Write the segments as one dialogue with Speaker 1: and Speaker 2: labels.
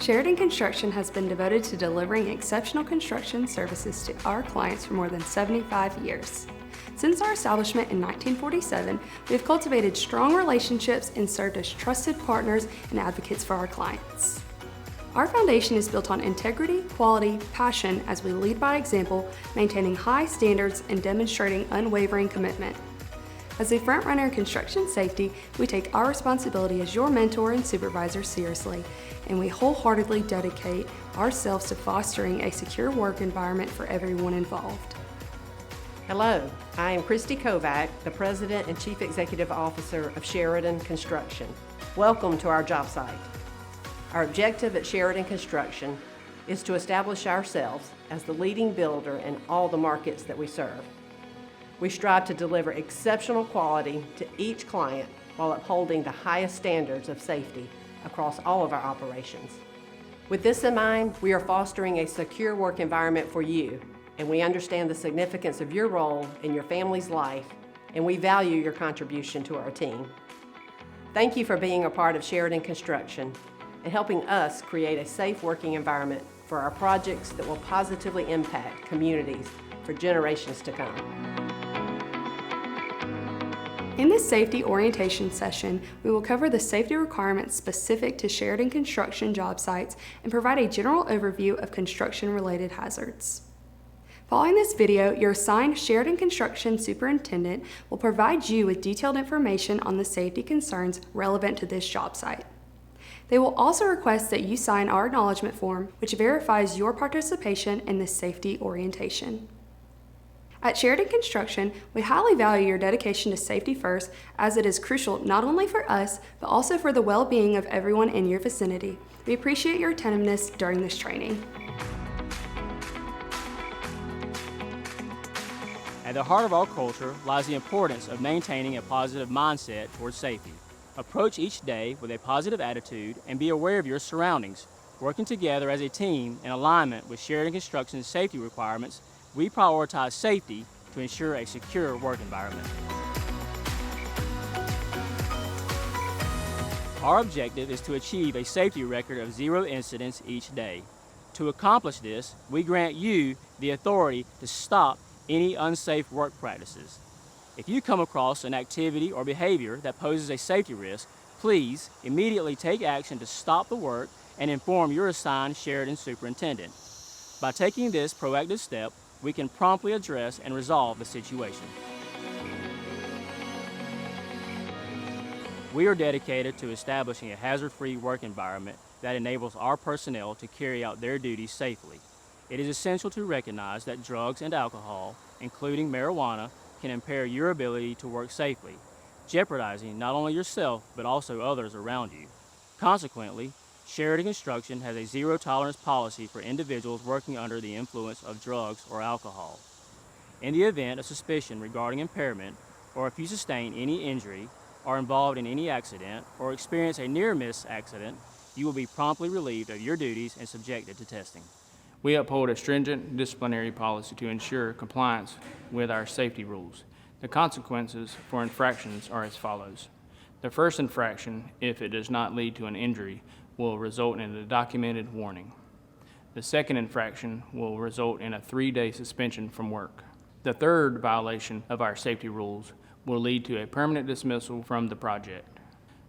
Speaker 1: Sheridan Construction has been devoted to delivering exceptional construction services to our clients for more than 75 years. Since our establishment in 1947, we have cultivated strong relationships and served as trusted partners and advocates for our clients. Our foundation is built on integrity, quality, passion as we lead by example, maintaining high standards and demonstrating unwavering commitment. As a front-runner in construction safety, we take our responsibility as your mentor and supervisor seriously, and we wholeheartedly dedicate ourselves to fostering a secure work environment for everyone involved.
Speaker 2: Hello, I am Christy Kovac, the President and Chief Executive Officer of Sheridan Construction. Welcome to our job site. Our objective at Sheridan Construction is to establish ourselves as the leading builder in all the markets that we serve. We strive to deliver exceptional quality to each client while upholding the highest standards of safety across all of our operations. With this in mind, we are fostering a secure work environment for you, and we understand the significance of your role in your family's life, and we value your contribution to our team. Thank you for being a part of Sheridan Construction and helping us create a safe working environment for our projects that will positively impact communities for generations to come.
Speaker 1: In this safety orientation session, we will cover the safety requirements specific to Sheridan Construction job sites and provide a general overview of construction-related hazards. Following this video, your assigned Sheridan Construction Superintendent will provide you with detailed information on the safety concerns relevant to this job site. They will also request that you sign our acknowledgement form, which verifies your participation in this safety orientation. At Sheridan Construction, we highly value your dedication to safety first, as it is crucial not only for us, but also for the well-being of everyone in your vicinity. We appreciate your attentiveness during this training.
Speaker 3: At the heart of our culture lies the importance of maintaining a positive mindset towards safety. Approach each day with a positive attitude and be aware of your surroundings. Working together as a team in alignment with Sheridan Construction's safety requirements, we prioritize safety to ensure a secure work environment. Our objective is to achieve a safety record of 0 incidents each day. To accomplish this, we grant you the authority to stop any unsafe work practices. If you come across an activity or behavior that poses a safety risk, please immediately take action to stop the work and inform your assigned Sheridan superintendent. By taking this proactive step, we can promptly address and resolve the situation. We are dedicated to establishing a hazard-free work environment that enables our personnel to carry out their duties safely. It is essential to recognize that drugs and alcohol, including marijuana, can impair your ability to work safely, jeopardizing not only yourself but also others around you. Consequently, Sheridan Construction has a zero-tolerance policy for individuals working under the influence of drugs or alcohol. In the event of suspicion regarding impairment, or if you sustain any injury, are involved in any accident, or experience a near-miss accident, you will be promptly relieved of your duties and subjected to testing.
Speaker 4: We uphold a stringent disciplinary policy to ensure compliance with our safety rules. The consequences for infractions are as follows. The first infraction, if it does not lead to an injury, will result in a documented warning. The second infraction will result in a 3-day suspension from work. The third violation of our safety rules will lead to a permanent dismissal from the project.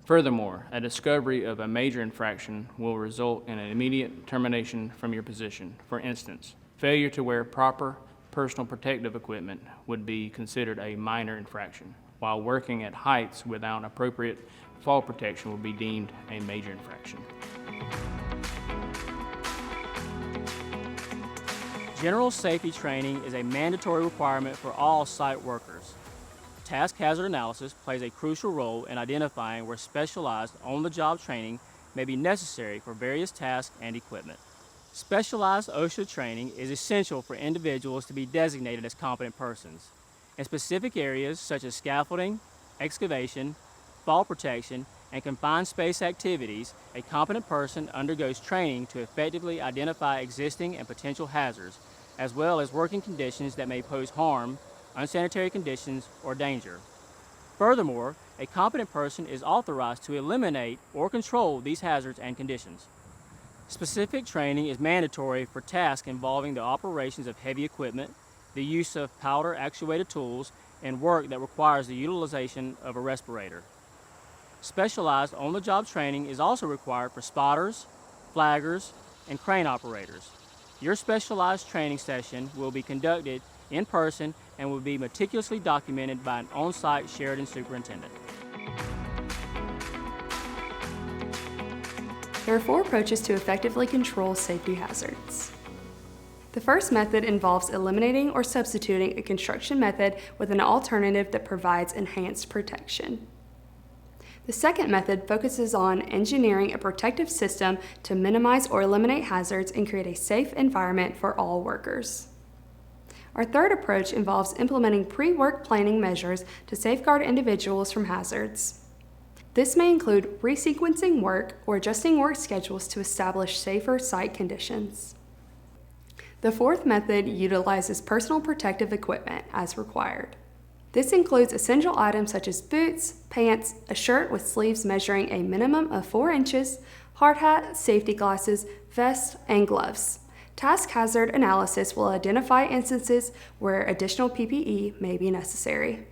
Speaker 4: Furthermore, a discovery of a major infraction will result in an immediate termination from your position. For instance, failure to wear proper personal protective equipment would be considered a minor infraction, while working at heights without appropriate fall protection will be deemed a major infraction.
Speaker 3: General safety training is a mandatory requirement for all site workers. Task hazard analysis plays a crucial role in identifying where specialized on-the-job training may be necessary for various tasks and equipment. Specialized OSHA training is essential for individuals to be designated as competent persons. In specific areas such as scaffolding, excavation, fall protection, and confined space activities, a competent person undergoes training to effectively identify existing and potential hazards, as well as working conditions that may pose harm, unsanitary conditions, or danger. Furthermore, a competent person is authorized to eliminate or control these hazards and conditions. Specific training is mandatory for tasks involving the operations of heavy equipment, the use of powder-actuated tools, and work that requires the utilization of a respirator. Specialized on-the-job training is also required for spotters, flaggers, and crane operators. Your specialized training session will be conducted in person and will be meticulously documented by an on-site Sheridan superintendent.
Speaker 1: There are 4 approaches to effectively control safety hazards. The first method involves eliminating or substituting a construction method with an alternative that provides enhanced protection. The second method focuses on engineering a protective system to minimize or eliminate hazards and create a safe environment for all workers. Our third approach involves implementing pre-work planning measures to safeguard individuals from hazards. This may include resequencing work or adjusting work schedules to establish safer site conditions. The fourth method utilizes personal protective equipment as required. This includes essential items such as boots, pants, a shirt with sleeves measuring a minimum of 4 inches, hard hat, safety glasses, vest, and gloves. Task hazard analysis will identify instances where additional PPE may be necessary.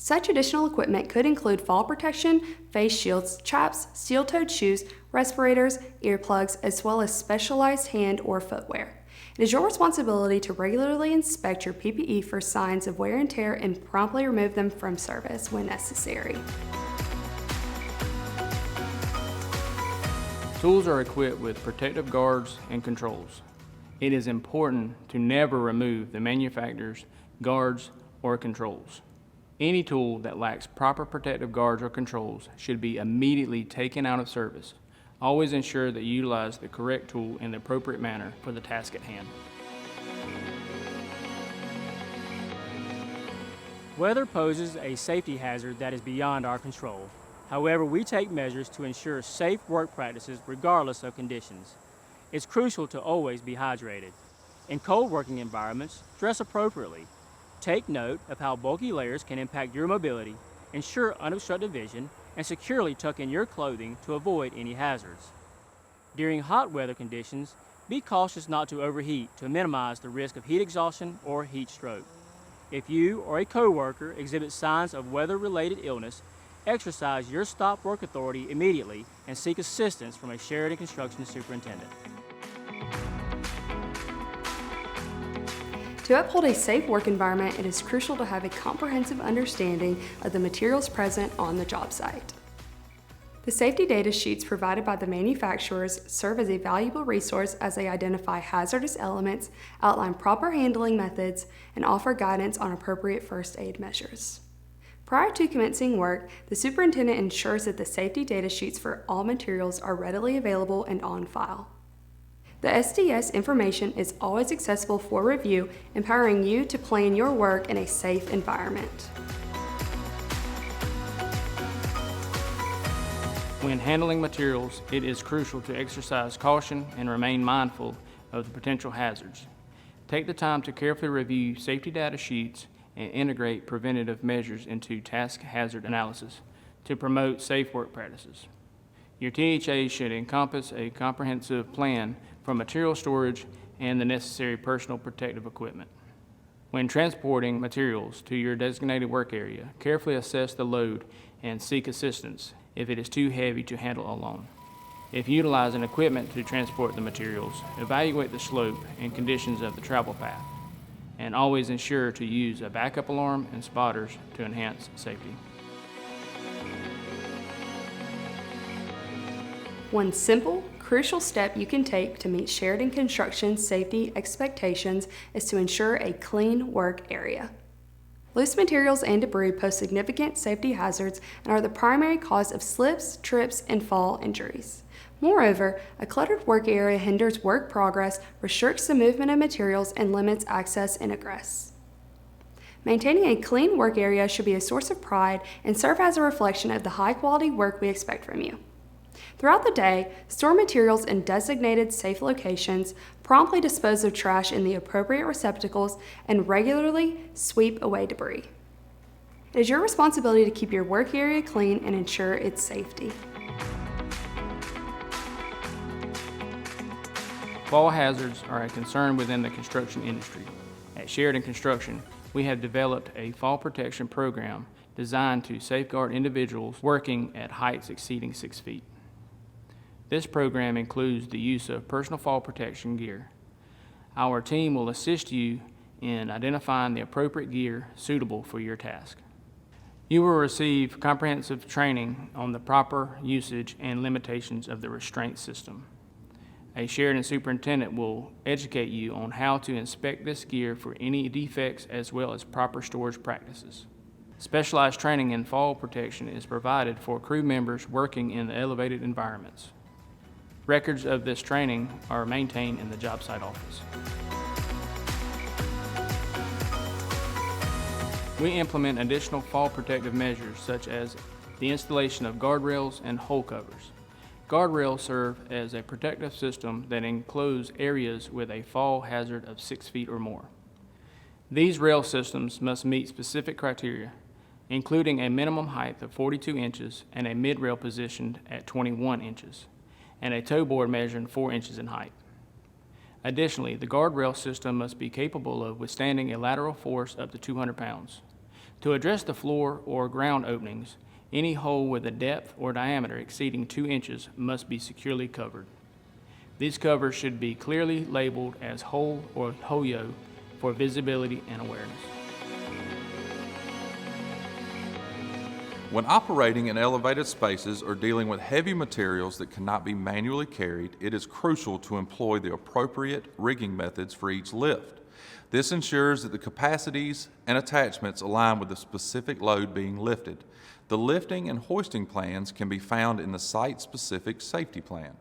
Speaker 1: Such additional equipment could include fall protection, face shields, chaps, steel-toed shoes, respirators, earplugs, as well as specialized hand or footwear. It is your responsibility to regularly inspect your PPE for signs of wear and tear and promptly remove them from service when necessary.
Speaker 4: Tools are equipped with protective guards and controls. It is important to never remove the manufacturer's guards or controls. Any tool that lacks proper protective guards or controls should be immediately taken out of service. Always ensure that you utilize the correct tool in the appropriate manner for the task at hand.
Speaker 3: Weather poses a safety hazard that is beyond our control. However, we take measures to ensure safe work practices regardless of conditions. It's crucial to always be hydrated. In cold working environments, dress appropriately. Take note of how bulky layers can impact your mobility, ensure unobstructed vision, and securely tuck in your clothing to avoid any hazards. During hot weather conditions, be cautious not to overheat to minimize the risk of heat exhaustion or heat stroke. If you or a coworker exhibit signs of weather-related illness, exercise your stop work authority immediately and seek assistance from a Sheridan construction superintendent.
Speaker 1: To uphold a safe work environment, it is crucial to have a comprehensive understanding of the materials present on the job site. The safety data sheets provided by the manufacturers serve as a valuable resource as they identify hazardous elements, outline proper handling methods, and offer guidance on appropriate first aid measures. Prior to commencing work, the superintendent ensures that the safety data sheets for all materials are readily available and on file. The SDS information is always accessible for review, empowering you to plan your work in a safe environment.
Speaker 4: When handling materials, it is crucial to exercise caution and remain mindful of the potential hazards. Take the time to carefully review safety data sheets and integrate preventative measures into task hazard analysis to promote safe work practices. Your THA should encompass a comprehensive plan for material storage and the necessary personal protective equipment. When transporting materials to your designated work area, carefully assess the load and seek assistance if it is too heavy to handle alone. If utilizing equipment to transport the materials, evaluate the slope and conditions of the travel path, and always ensure to use a backup alarm and spotters to enhance safety.
Speaker 1: One simple, crucial step you can take to meet Sheridan Construction's safety expectations is to ensure a clean work area. Loose materials and debris pose significant safety hazards and are the primary cause of slips, trips, and fall injuries. Moreover, a cluttered work area hinders work progress, restricts the movement of materials, and limits access and egress. Maintaining a clean work area should be a source of pride and serve as a reflection of the high-quality work we expect from you. Throughout the day, store materials in designated safe locations, promptly dispose of trash in the appropriate receptacles, and regularly sweep away debris. It is your responsibility to keep your work area clean and ensure its safety.
Speaker 4: Fall hazards are a concern within the construction industry. At Sheridan Construction, we have developed a fall protection program designed to safeguard individuals working at heights exceeding 6 feet. This program includes the use of personal fall protection gear. Our team will assist you in identifying the appropriate gear suitable for your task. You will receive comprehensive training on the proper usage and limitations of the restraint system. A Sheridan superintendent will educate you on how to inspect this gear for any defects as well as proper storage practices. Specialized training in fall protection is provided for crew members working in the elevated environments. Records of this training are maintained in the job site office. We implement additional fall protective measures such as the installation of guardrails and hole covers. Guardrails serve as a protective system that enclose areas with a fall hazard of 6 feet or more. These rail systems must meet specific criteria, including a minimum height of 42 inches and a mid-rail positioned at 21 inches, and a toe board measuring 4 inches in height. Additionally, the guardrail system must be capable of withstanding a lateral force up to 200 pounds. To address the floor or ground openings, any hole with a depth or diameter exceeding 2 inches must be securely covered. These covers should be clearly labeled as hole or hoyo for visibility and awareness.
Speaker 5: When operating in elevated spaces or dealing with heavy materials that cannot be manually carried, it is crucial to employ the appropriate rigging methods for each lift. This ensures that the capacities and attachments align with the specific load being lifted. The lifting and hoisting plans can be found in the site-specific safety plan.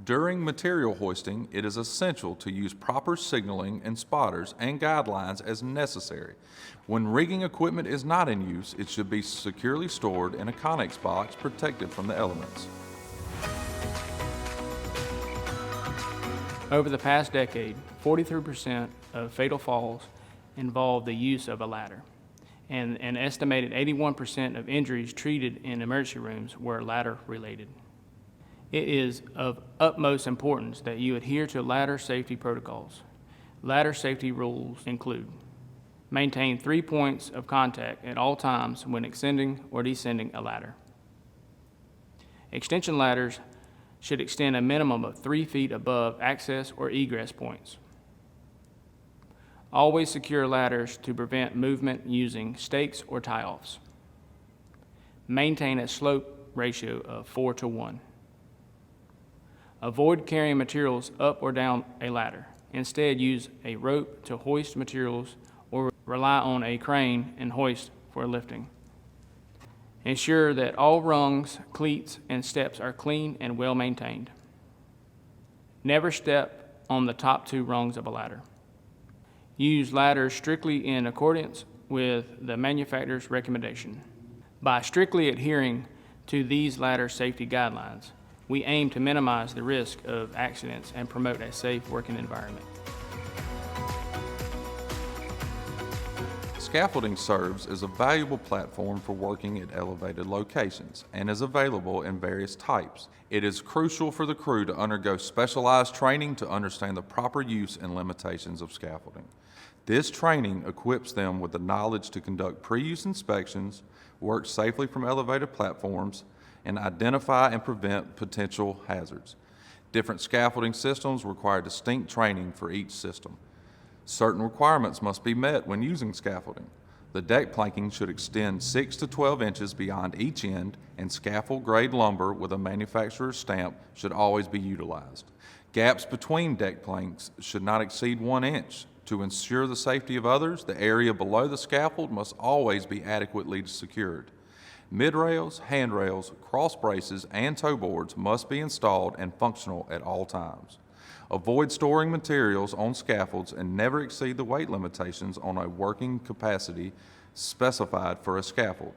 Speaker 5: During material hoisting, it is essential to use proper signaling and spotters and guidelines as necessary. When rigging equipment is not in use, it should be securely stored in a Connex box protected from the elements.
Speaker 4: Over the past decade, 43% of fatal falls involve the use of a ladder, and an estimated 81% of injuries treated in emergency rooms were ladder-related. It is of utmost importance that you adhere to ladder safety protocols. Ladder safety rules include: maintain 3 points of contact at all times when ascending or descending a ladder. Extension ladders should extend a minimum of 3 feet above access or egress points. Always secure ladders to prevent movement using stakes or tie-offs. Maintain a slope ratio of 4:1. Avoid carrying materials up or down a ladder. Instead, use a rope to hoist materials or rely on a crane and hoist for lifting. Ensure that all rungs, cleats, and steps are clean and well maintained. Never step on the top 2 rungs of a ladder. Use ladders strictly in accordance with the manufacturer's recommendation. By strictly adhering to these ladder safety guidelines, we aim to minimize the risk of accidents and promote a safe working environment.
Speaker 5: Scaffolding serves as a valuable platform for working at elevated locations and is available in various types. It is crucial for the crew to undergo specialized training to understand the proper use and limitations of scaffolding. This training equips them with the knowledge to conduct pre-use inspections, work safely from elevated platforms, and identify and prevent potential hazards. Different scaffolding systems require distinct training for each system. Certain requirements must be met when using scaffolding. The deck planking should extend 6 to 12 inches beyond each end, and scaffold-grade lumber with a manufacturer's stamp should always be utilized. Gaps between deck planks should not exceed 1 inch. To ensure the safety of others, the area below the scaffold must always be adequately secured. Mid-rails, handrails, cross braces, and toe boards must be installed and functional at all times. Avoid storing materials on scaffolds and never exceed the weight limitations on a working capacity specified for a scaffold.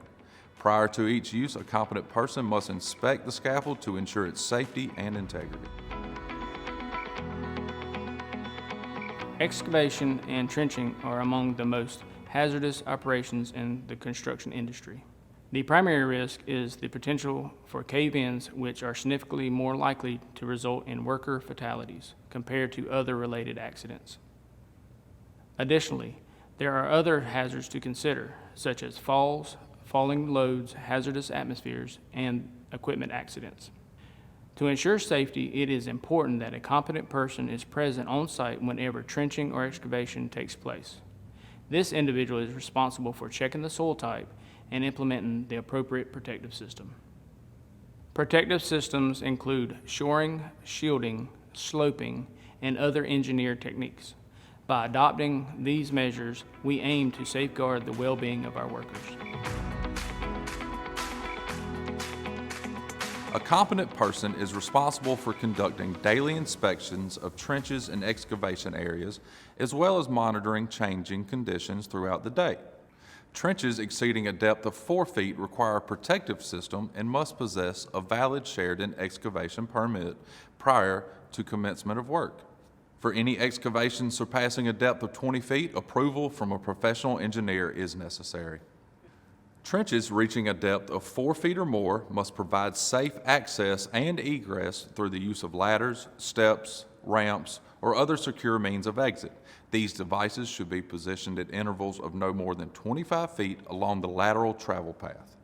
Speaker 5: Prior to each use, a competent person must inspect the scaffold to ensure its safety and integrity.
Speaker 4: Excavation and trenching are among the most hazardous operations in the construction industry. The primary risk is the potential for cave-ins, which are significantly more likely to result in worker fatalities compared to other related accidents. Additionally, there are other hazards to consider, such as falls, falling loads, hazardous atmospheres, and equipment accidents. To ensure safety, it is important that a competent person is present on site whenever trenching or excavation takes place. This individual is responsible for checking the soil type and implementing the appropriate protective system. Protective systems include shoring, shielding, sloping, and other engineered techniques. By adopting these measures, we aim to safeguard the well-being of our workers.
Speaker 5: A competent person is responsible for conducting daily inspections of trenches and excavation areas, as well as monitoring changing conditions throughout the day. Trenches exceeding a depth of 4 feet require a protective system and must possess a valid Sheridan excavation permit prior to commencement of work. For any excavation surpassing a depth of 20 feet, approval from a professional engineer is necessary. Trenches reaching a depth of 4 feet or more must provide safe access and egress through the use of ladders, steps, ramps, or other secure means of exit. These devices should be positioned at intervals of no more than 25 feet along the lateral travel path.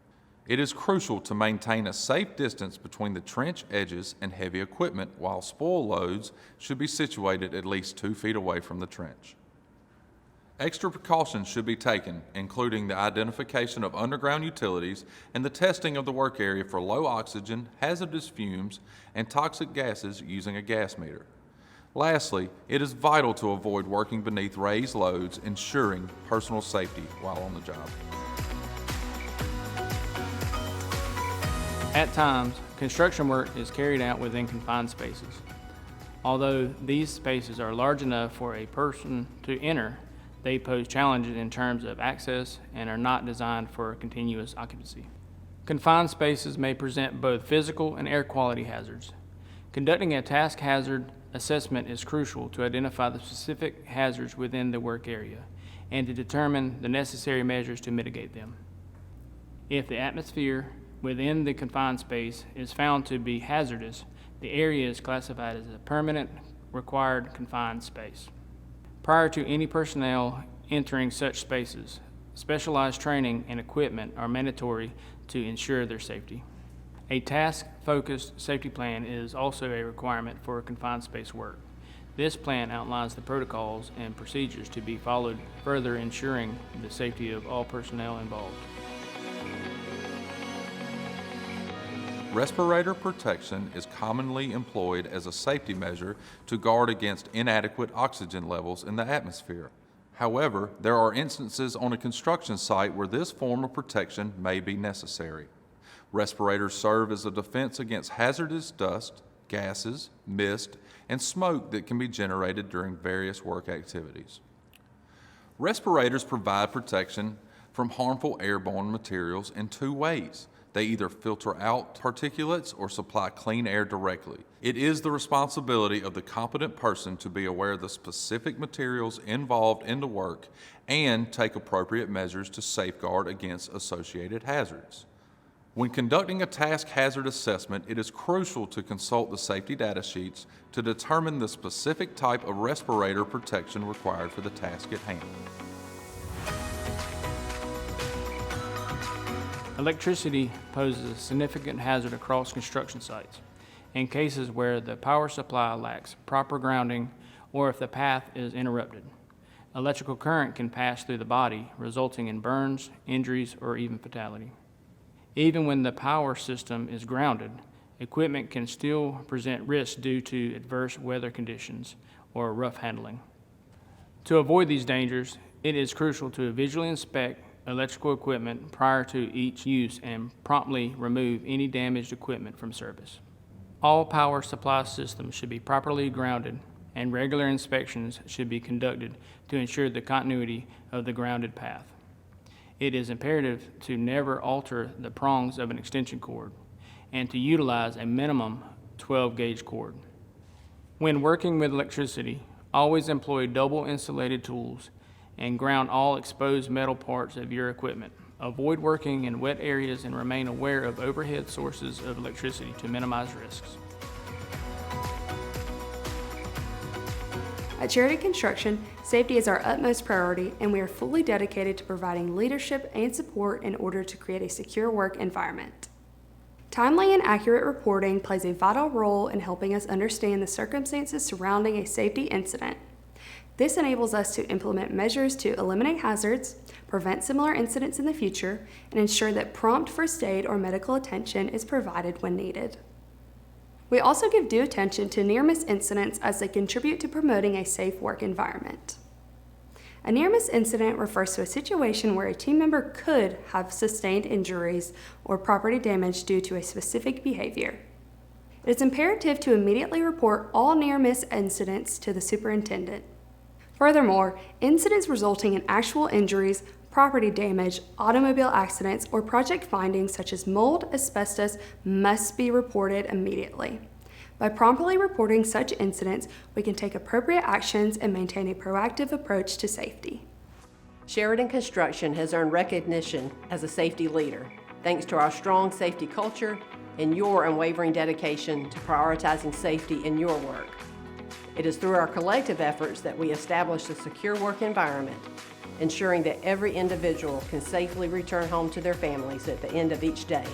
Speaker 5: It is crucial to maintain a safe distance between the trench edges and heavy equipment, while spoil loads should be situated at least 2 feet away from the trench. Extra precautions should be taken, including the identification of underground utilities and the testing of the work area for low oxygen, hazardous fumes, and toxic gases using a gas meter. Lastly, it is vital to avoid working beneath raised loads, ensuring personal safety while on the job.
Speaker 4: At times, construction work is carried out within confined spaces. Although these spaces are large enough for a person to enter, they pose challenges in terms of access and are not designed for continuous occupancy. Confined spaces may present both physical and air quality hazards. Conducting a task hazard assessment is crucial to identify the specific hazards within the work area and to determine the necessary measures to mitigate them. If the atmosphere within the confined space is found to be hazardous, the area is classified as a permanent required confined space. Prior to any personnel entering such spaces, specialized training and equipment are mandatory to ensure their safety. A task-focused safety plan is also a requirement for confined space work. This plan outlines the protocols and procedures to be followed, further ensuring the safety of all personnel involved.
Speaker 5: Respirator protection is commonly employed as a safety measure to guard against inadequate oxygen levels in the atmosphere. However, there are instances on a construction site where this form of protection may be necessary. Respirators serve as a defense against hazardous dust, gases, mist, and smoke that can be generated during various work activities. Respirators provide protection from harmful airborne materials in 2 ways. They either filter out particulates or supply clean air directly. It is the responsibility of the competent person to be aware of the specific materials involved in the work and take appropriate measures to safeguard against associated hazards. When conducting a task hazard assessment, it is crucial to consult the safety data sheets to determine the specific type of respirator protection required for the task at hand.
Speaker 4: Electricity poses a significant hazard across construction sites. In cases where the power supply lacks proper grounding or if the path is interrupted, electrical current can pass through the body, resulting in burns, injuries, or even fatality. Even when the power system is grounded, equipment can still present risks due to adverse weather conditions or rough handling. To avoid these dangers, it is crucial to visually inspect electrical equipment prior to each use and promptly remove any damaged equipment from service. All power supply systems should be properly grounded, and regular inspections should be conducted to ensure the continuity of the grounded path. It is imperative to never alter the prongs of an extension cord and to utilize a minimum 12-gauge cord. When working with electricity, always employ double insulated tools and ground all exposed metal parts of your equipment. Avoid working in wet areas and remain aware of overhead sources of electricity to minimize risks.
Speaker 1: At Sheridan Construction, safety is our utmost priority, and we are fully dedicated to providing leadership and support in order to create a secure work environment. Timely and accurate reporting plays a vital role in helping us understand the circumstances surrounding a safety incident. This enables us to implement measures to eliminate hazards, prevent similar incidents in the future, and ensure that prompt first aid or medical attention is provided when needed. We also give due attention to near-miss incidents as they contribute to promoting a safe work environment. A near-miss incident refers to a situation where a team member could have sustained injuries or property damage due to a specific behavior. It is imperative to immediately report all near-miss incidents to the superintendent. Furthermore, incidents resulting in actual injuries, property damage, automobile accidents, or project findings such as mold, asbestos must be reported immediately. By promptly reporting such incidents, we can take appropriate actions and maintain a proactive approach to safety.
Speaker 2: Sheridan Construction has earned recognition as a safety leader, thanks to our strong safety culture and your unwavering dedication to prioritizing safety in your work. It is through our collective efforts that we establish a secure work environment, ensuring that every individual can safely return home to their families at the end of each day.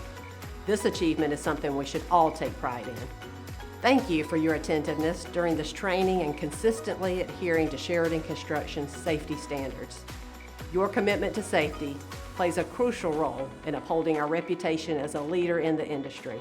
Speaker 2: This achievement is something we should all take pride in. Thank you for your attentiveness during this training and consistently adhering to Sheridan Construction's safety standards. Your commitment to safety plays a crucial role in upholding our reputation as a leader in the industry.